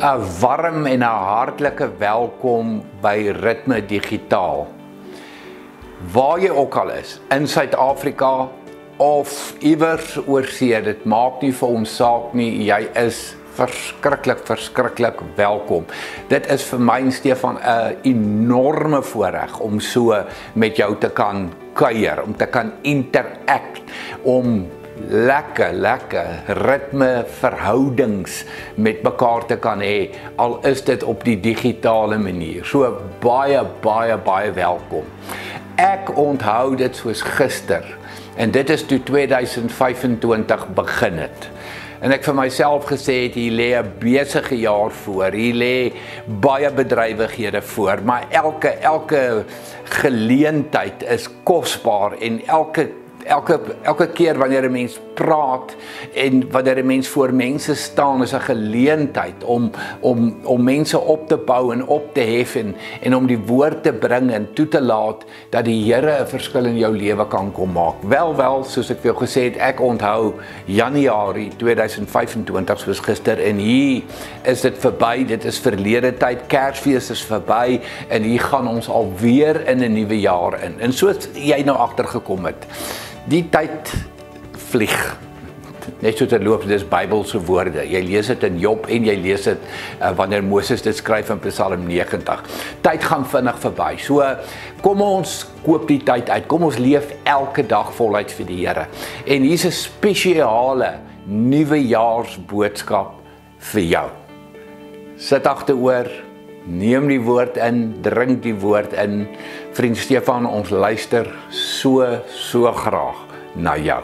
'n warm en 'n hartlike welkom by Ritme Digitaal. Waar jy ook al is, in Suid-Afrika of iewers oorsee, dit maak nie vir ons saak nie, jy is verskriklik welkom. Dit is vir my en Stefan 'n enorme voorreg om so met jou te kan kuier, om te kan interact, om lekker ritme verhoudings met mekaar te kan hê, al is dit op die digitale manier. So baie welkom. Ek onthou dit soos gister, en dit is toe 2025 begin het. En ek vir myself gesê het, hier lê 'n besige jaar voor, hier lê baie bedrywighede voor, maar elke geleentheid is kosbaar en elke keer wanneer 'n mens praat en wanneer 'n mens voor mense staan, is 'n geleentheid om mense op te bou en op te hef en om die woord te bring en toe te laat dat die Here 'n verskil in jou lewe kan kom maak. Wel, soos ek vir jou gesê het, ek onthou Januarie 2025 soos gister, en hier is dit verby, dit is verlede tyd, Kersfees is verby en hier gaan ons alweer in 'n nuwe jaar in. En soos jy nou agtergekom het, die tyd vlieg. Net so terloops, dis Bybelse woorde. Jy lees dit in Job en jy lees dit wanneer Moses dit skryf in Psalm 90. Tyd gaan vinnig verby. So kom ons koop die tyd uit. Kom ons leef elke dag voluit vir die Here. En hier's 'n spesiale nuwejaarsboodskap vir jou. Sit agteroor, neem die woord in, drink die woord in. Vriend Stefan, ons luister so graag na jou.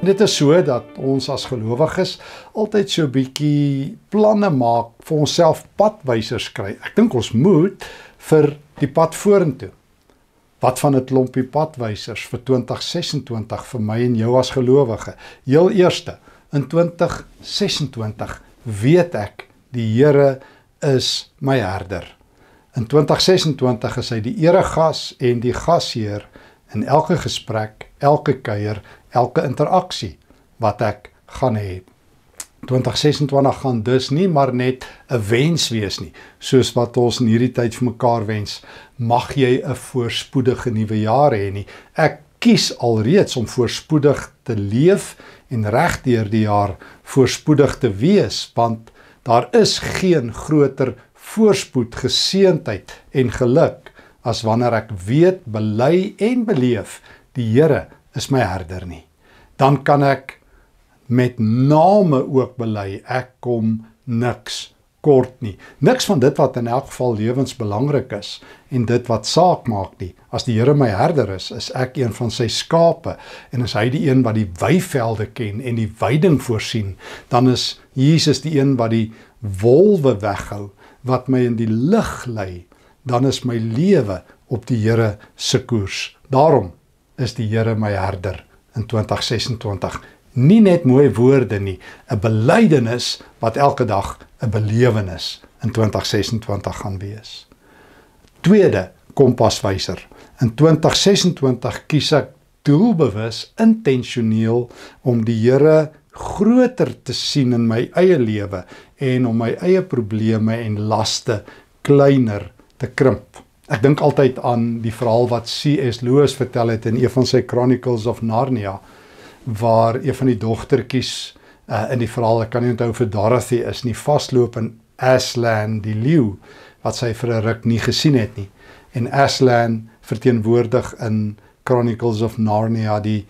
Dit is so dat ons as gelowiges altyd so 'n bietjie planne maak vir onsself, padwysers kry. Ek dink ons moet vir die pad vorentoe. Wat van 'n klompie padwysers vir 2026 vir my en jou as gelowige? Heel eerste, in 2026 weet ek die Here is my herder. In 2026 is hy die eregas en die gasheer in elke gesprek, elke kuier, elke interaksie wat ek gaan hê. 2026 gaan dus nie maar net 'n wens wees nie, soos wat ons in hierdie tyd vir mekaar wens, mag jy 'n voorspoedige nuwe jaar hê nie. Ek kies alreeds om voorspoedig te leef en regdeur die jaar voorspoedig te wees, want daar is geen groter voorspoed, geseëndheid en geluk as wanneer ek weet, bely en beleef, die Here is my herder nie. Dan kan ek met name ook bely, ek kom niks kort nie. Niks van dit wat in elk geval lewensbelangrik is en dit wat saak maak nie. As die Here my herder is ek een van sy skape en is hy die een wat die weivelde ken en die weiding voorsien, dan is Jesus die een wat die wolwe weghou, wat my in die lig lei, dan is my lewe op die Here se koers. Daarom is die Here my herder in 2026. Nie net mooi woorde nie, 'n belydenis wat elke dag 'n belewenis in 2026 gaan wees. Tweede kompaswyser. In 2026 kies ek doelbewus, intentioneel om die Here groter te sien in my eie lewe en om my eie probleme en laste kleiner te krimp. Ek dink altyd aan die verhaal wat C.S. Lewis vertel het in een van sy Chronicles of Narnia, waar een van die dogtertjies in die verhaal, ek kan nie onthou vir Dorothy is nie, vasloop in Aslan die leeu, wat sy vir 'n ruk nie gesien het nie. En Aslan verteenwoordig in Chronicles of Narnia die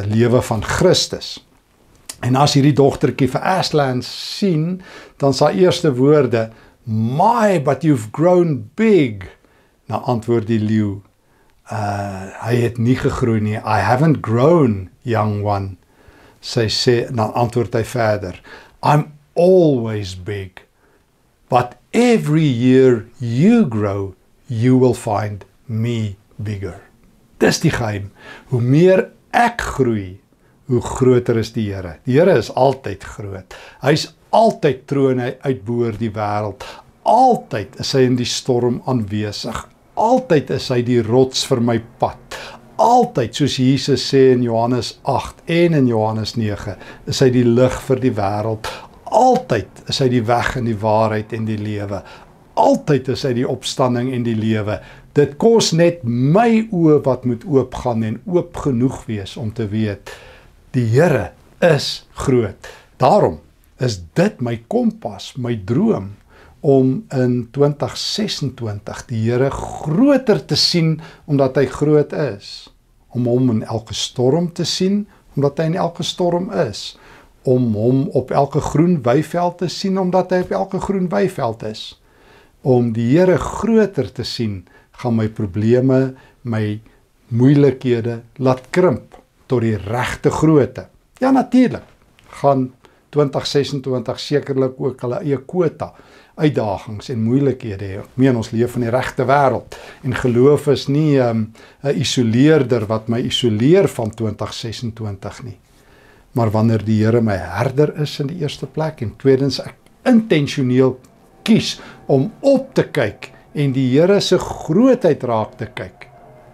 lewe van Christus. En as hierdie dogtertjie vir Aslan sien, dan sy eerste woorde, "My, but you've grown big." Nou antwoord die leeu, hy het nie gegroei nie, "I haven't grown, young one." Sy sê, dan antwoord hy verder, "I'm always big, but every year you grow, you will find me bigger." Dis die geheim. Hoe meer ek groei, hoe groter is die Here. Die Here is altyd groot. Hy's altyd troon uit bo die wêreld. Altyd is hy in die storm aanwesig. Altyd is hy die rots vir my pad. Altyd, soos Jesus sê in Johannes 8 en in Johannes 9, is hy die lig vir die wêreld. Altyd is hy die weg en die waarheid en die lewe. Altyd is hy die opstanding en die lewe. Dit kos net my oë wat moet oopgaan en oop genoeg wees om te weet, die Here is groot. Daarom is dit my kompas, my droom, om in 2026 die Here groter te sien, omdat hy groot is. Om hom in elke storm te sien, omdat hy in elke storm is. Om hom op elke groen weiveld te sien, omdat hy op elke groen weiveld is. Om die Here groter te sien, gaan my probleme, my moeilikhede laat krimp tot die regte grootte. Ja, natuurlik gaan 2026 sekerlik ook hulle eie quota, uitdagings en moeilikhede hê. Ek meen, ons leef in die regte wêreld en geloof is nie 'n isoleerder wat my isoleer van 2026 nie. Maar wanneer die Here my herder is in die eerste plek en tweedens ek intentioneel kies om op te kyk en die Here se grootheid raak te kyk,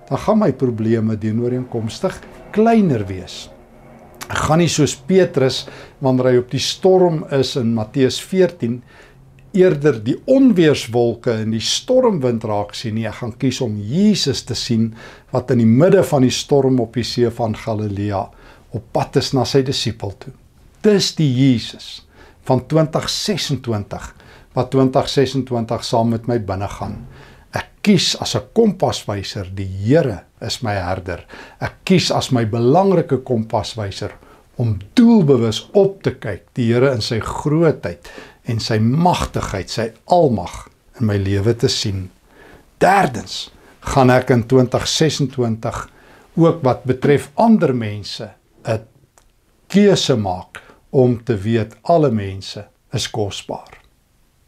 dan gaan my probleme dienooreenkomstig kleiner wees. Ek gaan nie soos Petrus, wanneer hy op die storm is in Matteus 14, eerder die onweerswolke en die stormwind raak sien nie. Ek gaan kies om Jesus te sien, wat in die midde van die storm op die see van Galilea op pad is na sy disipel toe. Dis die Jesus van 2026, wat 2026 saam met my binne gaan. Ek kies as 'n kompaswyser, die Here is my herder. Ek kies as my belangrike kompaswyser om doelbewus op te kyk, die Here in sy grootheid en sy magtigheid, sy almag in my lewe te sien. Derdens gaan ek in 2026 ook wat betref ander mense 'n keuse maak om te weet alle mense is kosbaar.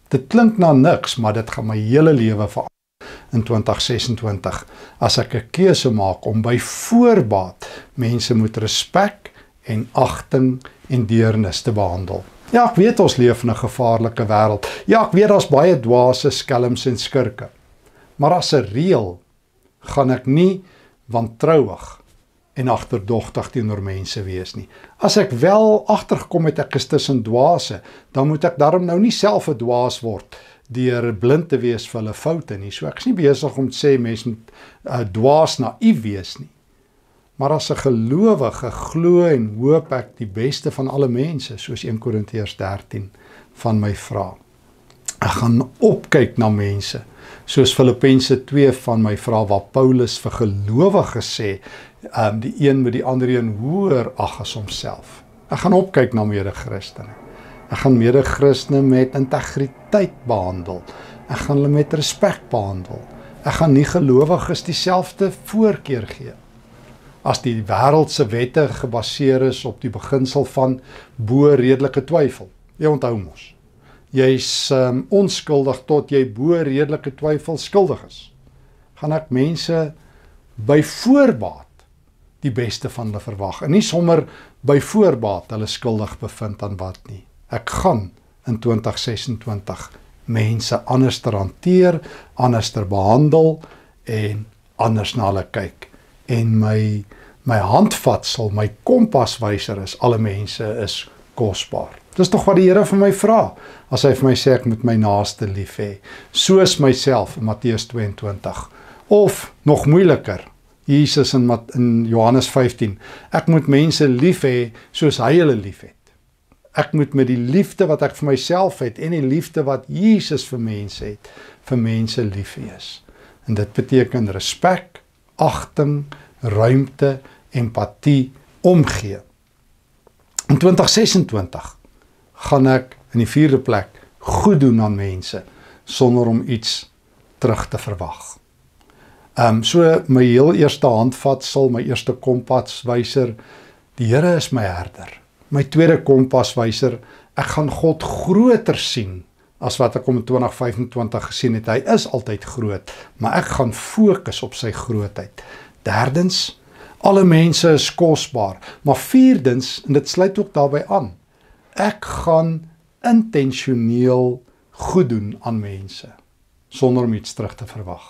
Dit klink na niks, maar dit gaan my hele lewe verander in 2026 as ek 'n keuse maak om by voorbaat mense met respek en agting en deernis te behandel. Ja, ek weet ons leef in 'n gevaarlike wêreld. Ja, ek weet daar's baie dwaase, skelms en skurke. Maar as 'n reël gaan ek nie wantrouig en agterdogtig teenoor mense wees nie. As ek wel agtergekom het ek is tussen dwaase, dan moet ek daarom nou nie self 'n dwaas word deur blind te wees vir hulle foute nie. So ek is nie besig om te sê mense moet dwaas naïef wees nie. Maar as 'n gelowige glo en hoop ek die beste van alle mense, soos 1 Korintiërs 13 van my vra. Ek gaan opkyk na mense, soos Filippense 2 van my vra, waar Paulus vir gelowiges sê, die een met die ander een hoër ag as homself. Ek gaan opkyk na mede-Christene. Ek gaan mede-Christene met integriteit behandel. Ek gaan hulle met respek behandel. Ek gaan nie gelowiges dieselfde voorkeur gee. As die wêreldse wette gebaseer is op die beginsel van bo redelike twyfel. Jy onthou mos. Jy's onskuldig tot jy bo redelike twyfel skuldig is. Gaan ek mense by voorbaat die beste van hulle verwag en nie sommer by voorbaat hulle skuldig bevind aan wat nie. Ek gaan in 2026 mense anders ter hanteer, anders ter behandel en anders na hulle kyk. En my handvatsel, my kompaswyser is, alle mense is kosbaar. Dis tog wat die Here vir my vra, as hy vir my sê ek moet my naaste lief hê, soos myself in Matteus 22. Of, nog moeiliker, Jesus in Johannes 15, ek moet mense lief hê soos hy hulle lief het. Ek moet met die liefde wat ek vir myself het en die liefde wat Jesus vir mense het, vir mense lief wees. En dit beteken respek, agting, ruimte, empatie, omgee. In 2026 gaan ek in die 4de plek goed doen aan mense, sonder om iets terug te verwag. So my heel eerste handvatsel, my eerste kompaswyser, die Here is my herder. My tweede kompaswyser, ek gaan God groter sien as wat ek hom in 2025 gesien het. Hy is altyd groot, maar ek gaan fokus op sy grootheid. Derdens, alle mense is kosbaar, maar vierdens, en dit sluit ook daarbey aan, ek gaan intentioneel goed doen aan mense, sonder om iets terug te verwag.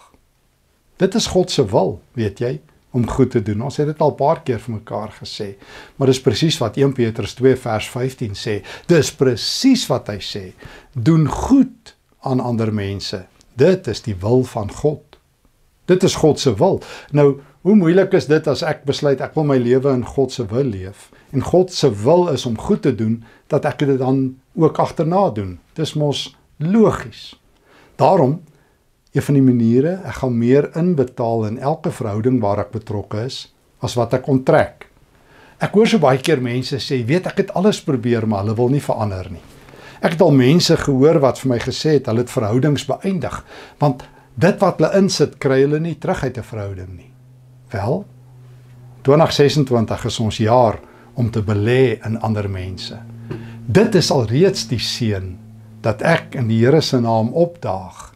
Dit is God se wil, weet jy, om goed te doen. Ons het dit al 'n paar keer vir mekaar gesê. Maar dis presies wat 1 Petrus 2 vers 15 sê. Dis presies wat hy sê. Doen goed aan ander mense. Dit is die wil van God. Dit is God se wil. Nou, hoe moeilik is dit as ek besluit ek wil my lewe in God se wil leef? En God se wil is om goed te doen, dat ek dit dan ook agterna doen. Dis mos logies. Daarom, een van die maniere, ek gaan meer inbetaal in elke verhouding waar ek betrokke is, as wat ek onttrek. Ek hoor so baie keer mense sê, weet ek het alles probeer, maar hulle wil nie verander nie. Ek het al mense gehoor wat vir my gesê het, hulle het verhoudings beëindig, want dit wat hulle insit, kry hulle nie terug uit 'n verhouding nie. Wel, 2026 is ons jaar om te belê in ander mense. Dit is alreeds die seën, dat ek in die Here se naam opdaag,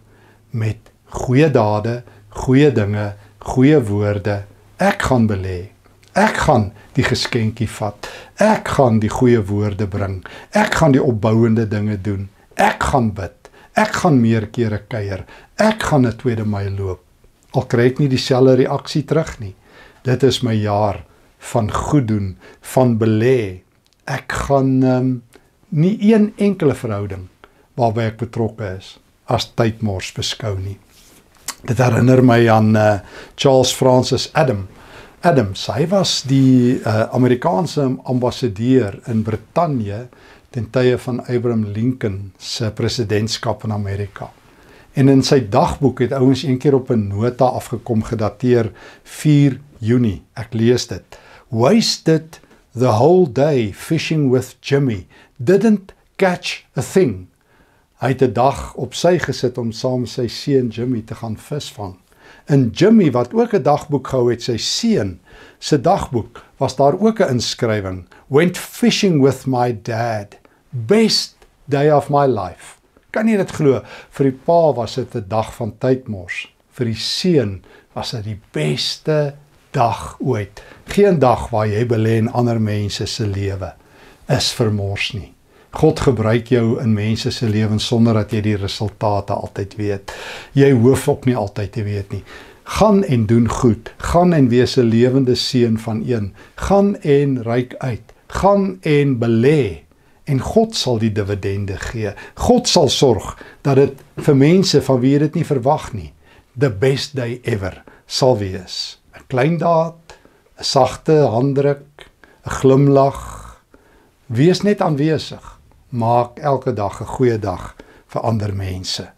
met goeie dade, goeie dinge, goeie woorde. Ek gaan belê. Ek gaan die geskenkie vat. Ek gaan die goeie woorde bring. Ek gaan die opbouende dinge doen. Ek gaan bid. Ek gaan meer kere kuier. Ek gaan 'n tweede myl loop. Al kry ek nie dieselfde reaksie terug nie. Dit is my jaar van goed doen, van belê. Ek gaan nie een enkele verhouding waarby ek betrokke is as tydmors beskou nie. Dit herinner my aan Charles Francis Adams. Hy was die Amerikaanse ambassadeur in Brittanje ten tye van Abraham Lincoln se presidentskap in Amerika. En in sy dagboek het ouens een keer op 'n nota afgekom gedateer 4 Junie. Ek lees dit. Wasted the whole day fishing with Jimmy. Didn't catch a thing. Hy het 'n dag op sy gesit om saam sy seun Jimmy te gaan visvang. En Jimmy, wat ook 'n dagboek gehou het, sy seun se dagboek, was daar ook 'n inskrywing. Went fishing with my dad. Best day of my life. Kan jy dit glo? Vir die pa was dit 'n dag van tydmors. Vir die seun was dit die beste dag ooit. Geen dag waar jy belê in ander mense se lewe is vermors nie. God gebruik jou in mense se lewens sonder dat jy die resultate altyd weet. Jy hoef ook nie altyd te weet nie. Gaan en doen goed. Gaan en wees 'n lewende seën van een. Gaan en reik uit. Gaan en belê. En God sal die dividende gee. God sal sorg dat dit vir mense van wie jy dit nie verwag nie, the best day ever sal wees. 'n Klein daad, 'n sagte handdruk, 'n glimlag. Wees net aanwesig. Maak elke dag 'n goeie dag vir ander mense.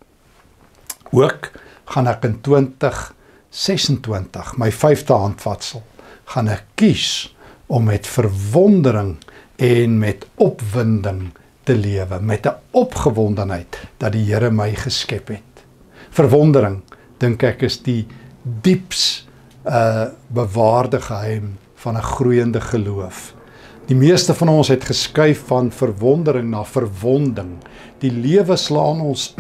Ook gaan ek in 2026, my 5de handvatsel, gaan ek kies om met verwondering en met opwinding te lewe, met 'n opgewondenheid dat die Here my geskep het. Verwondering, dink ek, is die dieps bewaarde geheim van 'n groeiende geloof. Die meeste van ons het geskuif van verwondering na verwonding. Die lewe slaan ons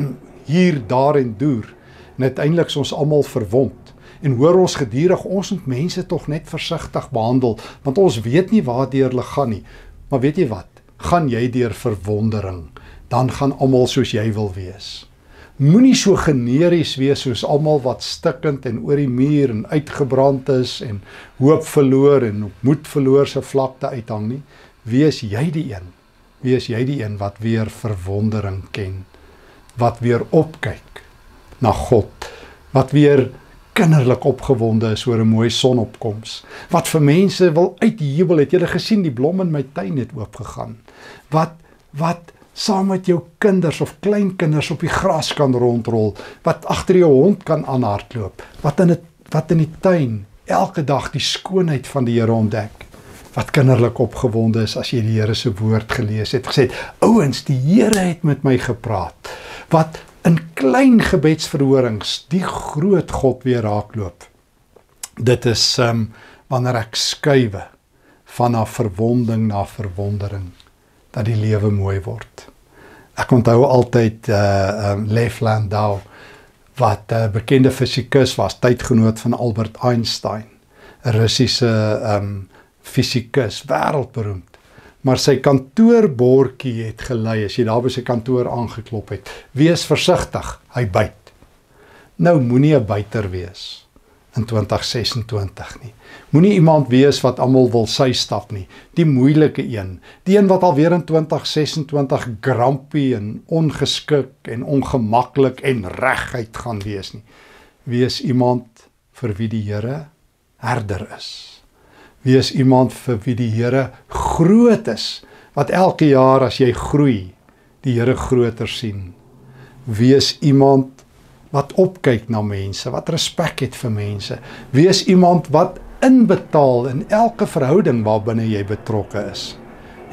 hier, daar en deur. En uiteindelik is ons almal verwond. En hoor ons gedurig, ons moet mense tog net versigtig behandel, want ons weet nie waardeur hulle gaan nie. Maar weet jy wat? Gaan jy deur verwondering, dan gaan almal soos jy wil wees. Moenie so generies wees soos almal wat stikkend en oor die muur en uitgebrand is en hoop verloor en moed verloor se vlakte uithang nie. Wees jy die een. Wees jy die een wat weer verwondering ken. Wat weer opkyk na God. Wat weer kinderlik opgewonde is oor 'n mooi sonopkoms. Wat vir mense wil uitjubel. Het julle gesien die blom in my tuin het oopgegaan? Wat saam met jou kinders of kleinkinders op die gras kan rondrol, wat agter jou hond kan aanhardloop, wat in die tuin elke dag die skoonheid van die Here ontdek, wat kinderlik opgewonde is as jy die Here se woord gelees het, gesê, ouens, die Here het met my gepraat, wat in klein gebedsverhorings die groot God weer raakloop. Dit is wanneer ek skuwe van 'n verwonding na verwondering, dat die lewe mooi word. Ek onthou altyd Lev Landau, wat 'n bekende fisikus was, tydgenoot van Albert Einstein, 'n Russiese fisikus, wêreldberoemd. Maar sy kantoorbordjie het gelei, as jy daar by sy kantoor aangeklop het, wees versigtig, hy byt. Nou moenie 'n byter wees. in 2026 nie. Moenie iemand wees wat almal wil sy stap nie. Die moeilike een, die een wat alweer in 2026 grumpy en ongeskik en ongemaklik en reguit gaan wees nie. Wees iemand vir wie die Here herder is. Wees iemand vir wie die Here groot is, wat elke jaar as jy groei, die Here groter sien. Wees iemand wat opkyk na mense, wat respek het vir mense. Wees iemand wat inbetaal in elke verhouding waarbinne jy betrokke is.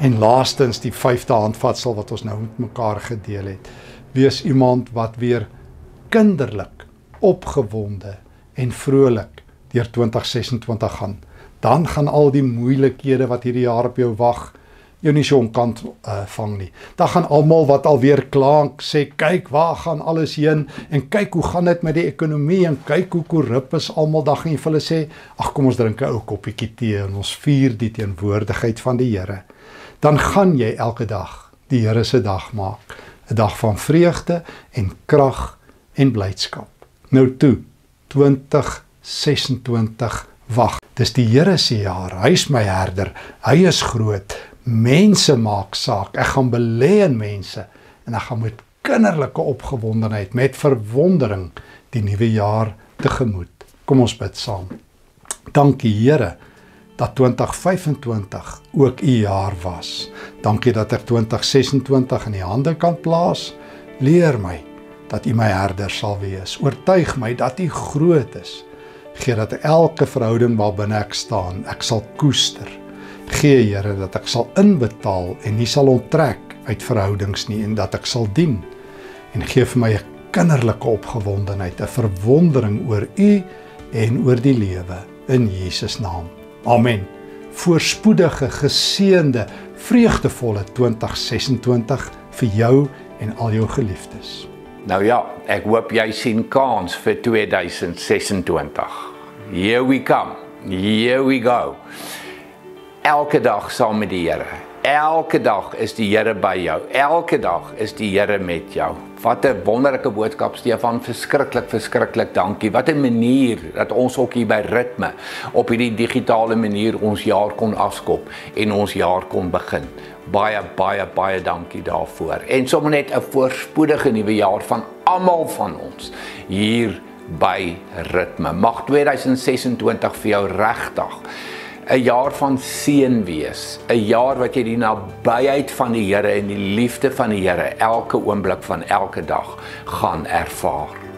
En laastens die 5de handvatsel wat ons nou met mekaar gedeel het. Wees iemand wat weer kinderlik, opgewonde en vrolik deur 2026 gaan. Dan gaan al die moeilikhede wat hierdie jaar op jou wag, jou nie so omkant vang nie. Dan gaan almal wat alweer klank sê, kyk waar gaan alles heen en kyk hoe gaan dit met die ekonomie en kyk hoe korrup is almal, dan gaan jy vir hulle sê, ag kom ons drink 'n ou koppietjie tee en ons vier die teenwoordigheid van die Here. Dan gaan jy elke dag die Here se dag maak, 'n dag van vreugde en krag en blydskap. Nou toe, 2026 wag. Dis die Here se jaar, hy is my herder, hy is groot. Mense maak saak, ek gaan belê in mense en ek gaan met kinderlike opgewondenheid, met verwondering die nuwe jaar tegemoet. Kom ons bid saam. Dankie Here dat 2025 ook u jaar was. Dankie dat ek 2026 in die hande kan plaas. Leer my dat u my herder sal wees. Oortuig my dat u groot is. Gee dat elke verhouding waarbinne ek staan, ek sal koester. Gee Here dat ek sal inbetaal en nie sal onttrek uit verhoudings nie en dat ek sal dien. En gee vir my 'n kinderlike opgewondenheid, 'n verwondering oor u en oor die lewe in Jesus naam. Amen. Voorspoedige, geseënde, vreugdevolle 2026 vir jou en al jou geliefdes. Nou ja, ek hoop jy sien kans vir 2026. Here we come. Here we go. Elke dag saam met die Here. Elke dag is die Here by jou. Elke dag is die Here met jou. Wat 'n wonderlike boodskap, Stefan. Verskriklik, verskriklik dankie. Wat 'n manier dat ons ook hier by Ritme op hierdie digitale manier ons jaar kon afskop en ons jaar kon begin. Baie, baie, baie dankie daarvoor. En sommer net 'n voorspoedige nuwe jaar van almal van ons hier by Ritme. Mag 2026 vir jou regtig 'n jaar van seën wees, 'n jaar wat jy die nabyheid van die Here en die liefde van die Here elke oomblik van elke dag gaan ervaar.